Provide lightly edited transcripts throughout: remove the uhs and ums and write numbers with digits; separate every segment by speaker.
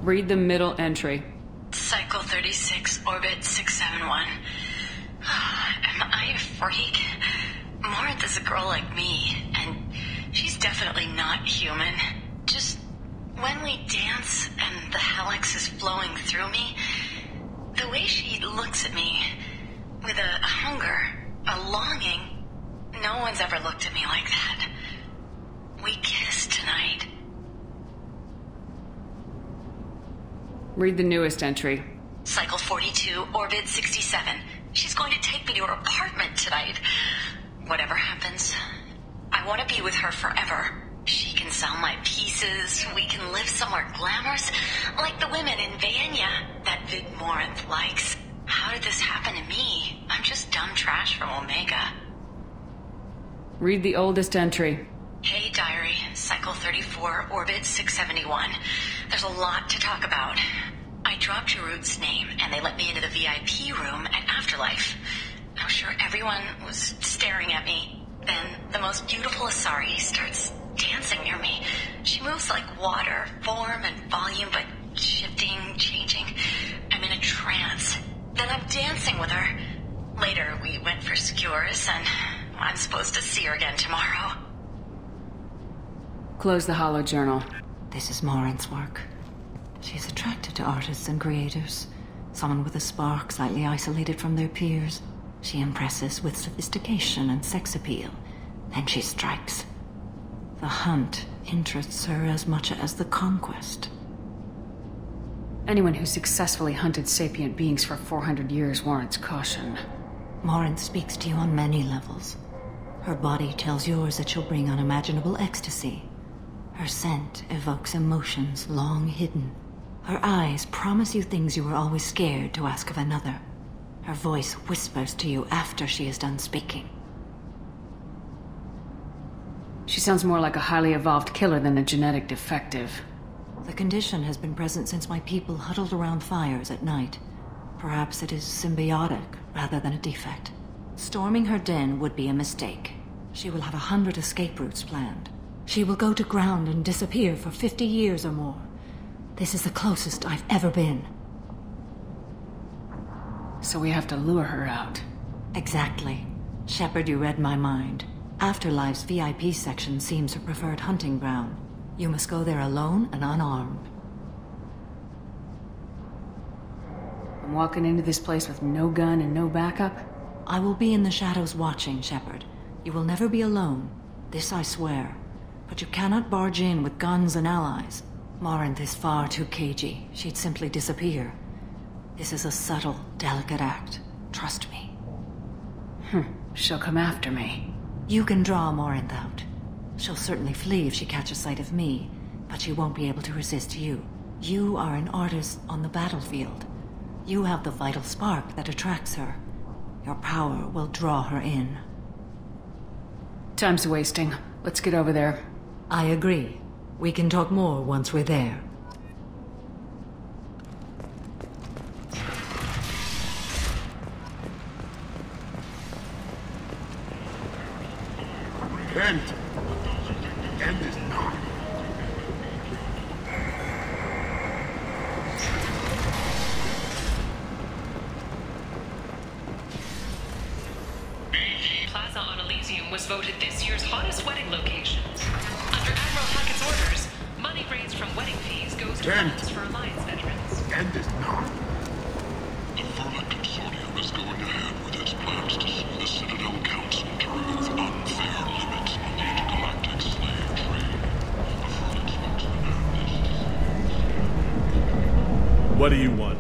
Speaker 1: Read the middle entry.
Speaker 2: Cycle 36, orbit 671. Am I a freak? Martha's a girl like me, and she's definitely not human. Just when we dance and the helix is flowing through me, the way she looks at me with a hunger, a longing, no one's ever looked at me like that. We kissed tonight.
Speaker 1: Read the newest entry.
Speaker 2: Cycle 42, orbit 67. She's going to take me to her apartment tonight. Whatever happens, I want to be with her forever. She can sell my pieces, we can live somewhere glamorous, like the women in Vanya that Vid Morinth likes. How did this happen to me? I'm just dumb trash from Omega.
Speaker 1: Read the oldest entry.
Speaker 2: Hey, Diary. Cycle 34, orbit 671. There's a lot to talk about. I dropped Jarut's name, and they let me into the VIP room at Afterlife. I'm sure everyone was staring at me. Then the most beautiful Asari starts dancing near me. She moves like water, form and volume, but shifting, changing. I'm in a trance. Then I'm dancing with her. Later, we went for skewers, and I'm supposed to see her again tomorrow.
Speaker 1: Close the holo journal.
Speaker 3: This is Morinth's work. She's attracted to artists and creators. Someone with a spark, slightly isolated from their peers. She impresses with sophistication and sex appeal. Then she strikes. The hunt interests her as much as the conquest.
Speaker 1: Anyone who successfully hunted sapient beings for 400 years warrants caution.
Speaker 3: Morinth speaks to you on many levels. Her body tells yours that she'll bring unimaginable ecstasy. Her scent evokes emotions long hidden. Her eyes promise you things you were always scared to ask of another. Her voice whispers to you after she is done speaking.
Speaker 1: She sounds more like a highly evolved killer than a genetic defective.
Speaker 3: The condition has been present since my people huddled around fires at night. Perhaps it is symbiotic rather than a defect. Storming her den would be a mistake. She will have 100 escape routes planned. She will go to ground and disappear for 50 years or more. This is the closest I've ever been.
Speaker 1: So we have to lure her out.
Speaker 3: Exactly. Shepard, you read my mind. Afterlife's VIP section seems her preferred hunting ground. You must go there alone and unarmed.
Speaker 1: I'm walking into this place with no gun and no backup?
Speaker 3: I will be in the shadows watching, Shepard. You will never be alone. This I swear. But you cannot barge in with guns and allies. Morinth is far too cagey. She'd simply disappear. This is a subtle, delicate act. Trust me.
Speaker 1: She'll come after me.
Speaker 3: You can draw Morinth out. She'll certainly flee if she catches sight of me, but she won't be able to resist you. You are an artist on the battlefield. You have the vital spark that attracts her. Your power will draw her in.
Speaker 1: Time's wasting. Let's get over there.
Speaker 3: I agree. We can talk more once we're there.
Speaker 4: End. End is not.
Speaker 5: Plaza on Elysium was voted this year's hottest wedding location. Under Admiral Hackett's orders, money raised from wedding fees goes to funds for Alliance veterans.
Speaker 4: End is not.
Speaker 6: The Verla Consortium is going ahead with its plans to sue the Citadel Council to remove unfair limits on the intergalactic slave trade. The Verla spokesman had this.
Speaker 7: What do you want?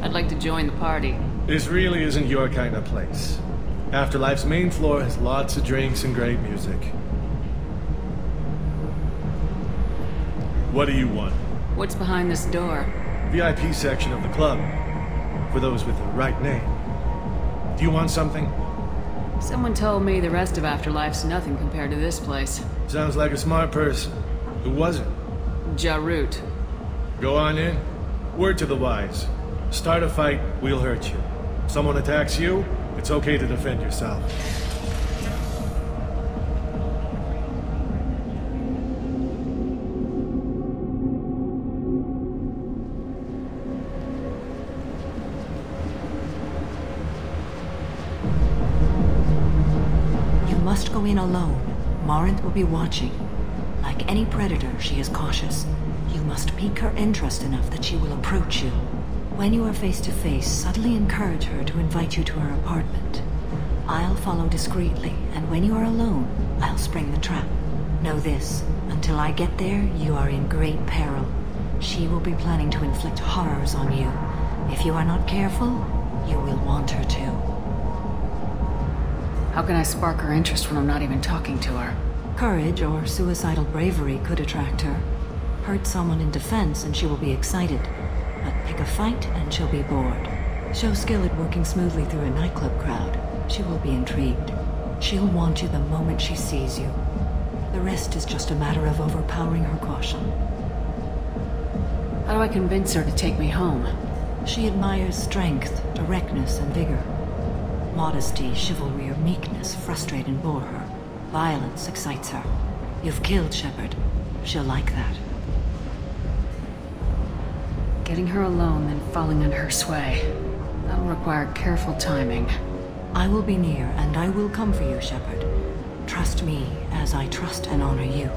Speaker 1: I'd like to join the party.
Speaker 7: This really isn't your kind of place. Afterlife's main floor has lots of drinks and great music. What do you want?
Speaker 1: What's behind this door?
Speaker 7: VIP section of the club. For those with the right name. Do you want something?
Speaker 1: Someone told me the rest of Afterlife's nothing compared to this place.
Speaker 7: Sounds like a smart person. Who was it?
Speaker 1: Jarut.
Speaker 7: Go on in. Word to the wise. Start a fight, we'll hurt you. Someone attacks you, it's okay to defend yourself.
Speaker 3: must go in alone. Morinth will be watching. Like any predator, she is cautious. You must pique her interest enough that she will approach you. When you are face to face, subtly encourage her to invite you to her apartment. I'll follow discreetly, and when you are alone, I'll spring the trap. Know this, until I get there, you are in great peril. She will be planning to inflict horrors on you. If you are not careful, you will want her to.
Speaker 1: How can I spark her interest when I'm not even talking to her?
Speaker 3: Courage or suicidal bravery could attract her. Hurt someone in defense and she will be excited. But pick a fight and she'll be bored. Show skill at working smoothly through a nightclub crowd. She will be intrigued. She'll want you the moment she sees you. The rest is just a matter of overpowering her caution.
Speaker 1: How do I convince her to take me home?
Speaker 3: She admires strength, directness, and vigor. Modesty, chivalry, or meekness frustrate and bore her. Violence excites her. You've killed Shepard. She'll like that.
Speaker 1: Getting her alone, then falling under her sway. That'll require careful timing.
Speaker 3: I will be near, and I will come for you, Shepard. Trust me, as I trust and honor you.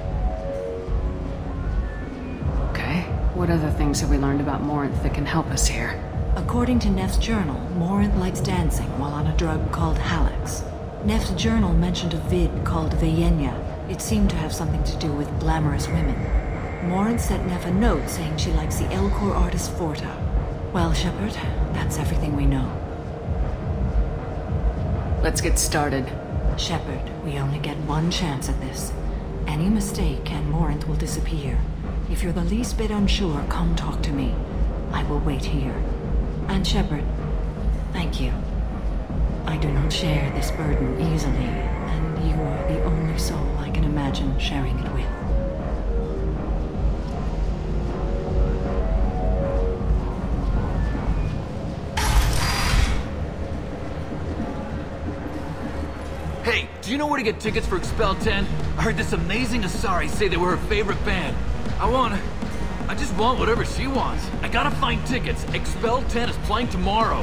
Speaker 1: Okay. What other things have we learned about Morinth that can help us here?
Speaker 3: According to Neff's journal, Morinth likes dancing while on a drug called Halax. Neff's journal mentioned a vid called Vayenya. It seemed to have something to do with glamorous women. Morinth sent Neff a note saying she likes the Elcor artist Forta. Well, Shepard, that's everything we know.
Speaker 1: Let's get started.
Speaker 3: Shepard, we only get one chance at this. Any mistake and Morinth will disappear. If you're the least bit unsure, come talk to me. I will wait here. And Shepard, thank you. I do not share this burden easily, and you are the only soul I can imagine sharing it with.
Speaker 8: Hey, do you know where to get tickets for Expel 10? I heard this amazing Asari say they were her favorite band. I just want whatever she wants. I gotta find tickets. Expel 10 is playing tomorrow.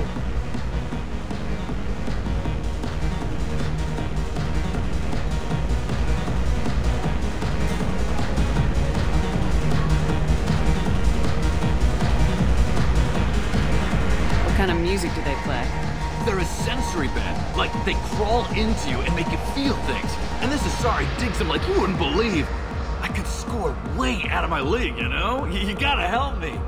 Speaker 1: What kind of music do they play?
Speaker 8: They're a sensory band. Like, they crawl into you and make you feel things. And this Asari digs them like you wouldn't believe. I could score way out of my league, you know? You gotta help me.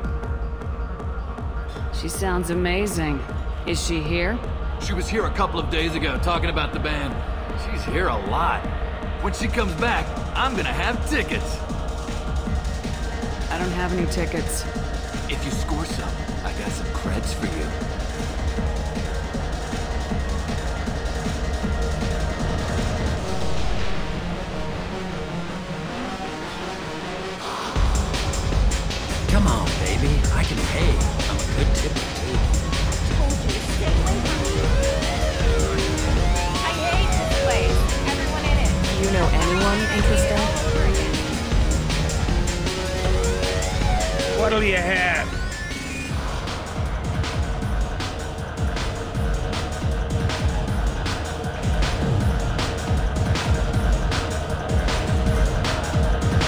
Speaker 1: She sounds amazing. Is she here?
Speaker 8: She was here a couple of days ago talking about the band. She's here a lot. When she comes back, I'm gonna have tickets.
Speaker 1: I don't have any tickets.
Speaker 8: If you score some, I got some creds for you.
Speaker 9: Come on, baby. I can pay. I'm a good tipper, too.
Speaker 10: Told you to stay away from me. I hate this place. Everyone in it.
Speaker 1: Do you know anyone interested?
Speaker 4: What'll you have?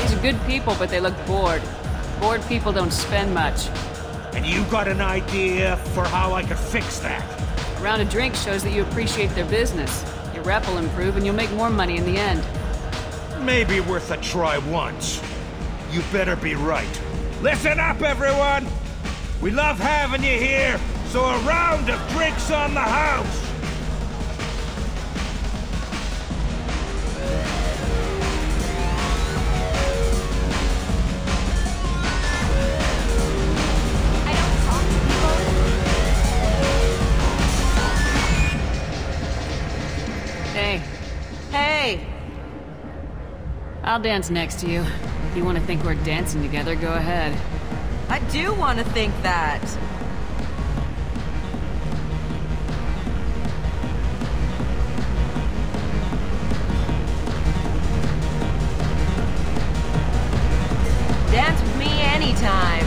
Speaker 1: These are good people, but they look bored. Bored people don't spend much.
Speaker 4: And you got an idea for how I could fix that?
Speaker 1: A round of drinks shows that you appreciate their business. Your rep will improve and you'll make more money in the end.
Speaker 4: Maybe worth a try once. You better be right. Listen up, everyone! We love having you here, so a round of drinks on the house!
Speaker 10: I don't talk to people.
Speaker 1: Hey. Hey! I'll dance next to you. If you want to think we're dancing together, go ahead.
Speaker 11: I do want to think that. Dance with me anytime.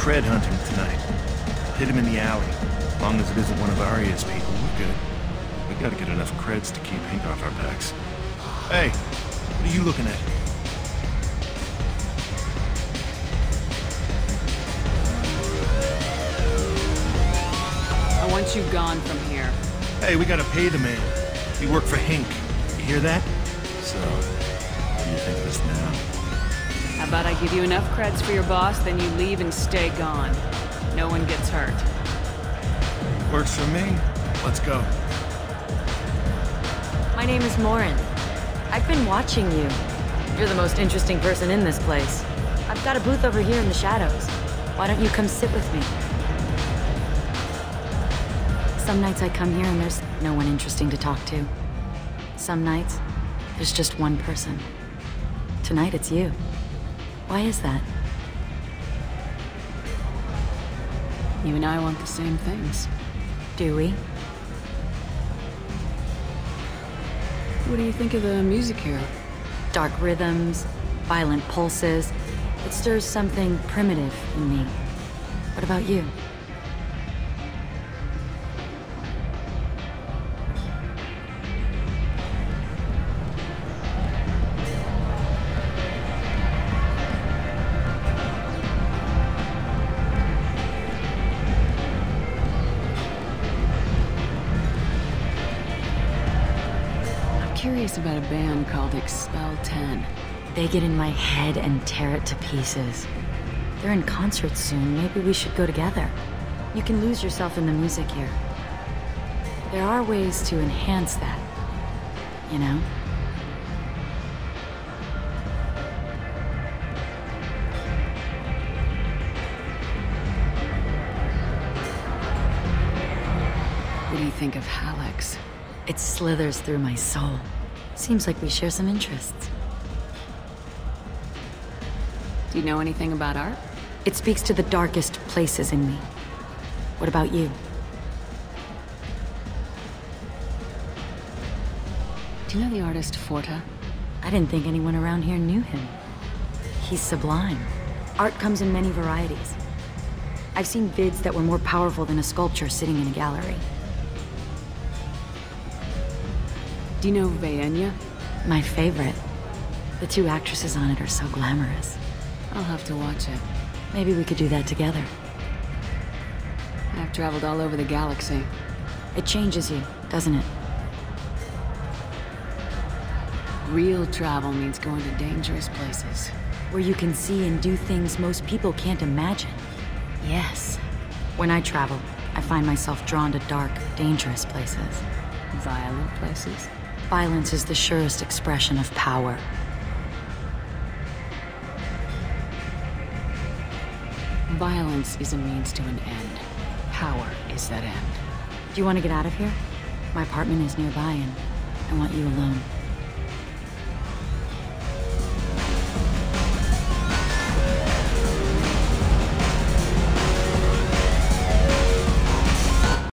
Speaker 4: cred hunting tonight. Hit him in the alley. As long as it isn't one of Arya's people, we're good. We gotta get enough creds to keep ink off our backs. Hey, what are you looking at?
Speaker 1: I want you gone from here.
Speaker 4: Hey, we gotta pay the man. We work for Hink. You hear that?
Speaker 9: So, what do you think of us now?
Speaker 1: How about I give you enough creds for your boss, then you leave and stay gone. No one gets hurt.
Speaker 4: Works for me. Let's go.
Speaker 3: My name is Morin. I've been watching you. You're the most interesting person in this place. I've got a booth over here in the shadows. Why don't you come sit with me? Some nights I come here and there's no one interesting to talk to. Some nights, there's just one person. Tonight it's you. Why is that?
Speaker 1: You and I want the same things.
Speaker 3: Do we?
Speaker 1: What do you think of the music here?
Speaker 3: Dark rhythms, violent pulses. It stirs something primitive in me. What about you?
Speaker 1: Curious about a band called Expel 10.
Speaker 3: They get in my head and tear it to pieces. They're in concert soon. Maybe we should go together. You can lose yourself in the music here. There are ways to enhance that, you know?
Speaker 1: What do you think of Hallex?
Speaker 3: It slithers through my soul. Seems like we share some interests.
Speaker 1: Do you know anything about art?
Speaker 3: It speaks to the darkest places in me. What about you?
Speaker 1: Do you know the artist Forta?
Speaker 3: I didn't think anyone around here knew him. He's sublime. Art comes in many varieties. I've seen vids that were more powerful than a sculpture sitting in a gallery.
Speaker 1: Do you know Vaenya?
Speaker 3: My favorite. The two actresses on it are so glamorous.
Speaker 1: I'll have to watch it.
Speaker 3: Maybe we could do that together.
Speaker 1: I've traveled all over the galaxy.
Speaker 3: It changes you, doesn't it?
Speaker 1: Real travel means going to dangerous places.
Speaker 3: Where you can see and do things most people can't imagine. Yes. When I travel, I find myself drawn to dark, dangerous places.
Speaker 1: Violent places?
Speaker 3: Violence is the surest expression of power.
Speaker 1: Violence is a means to an end. Power is that end.
Speaker 3: Do you want to get out of here? My apartment is nearby and I want you alone.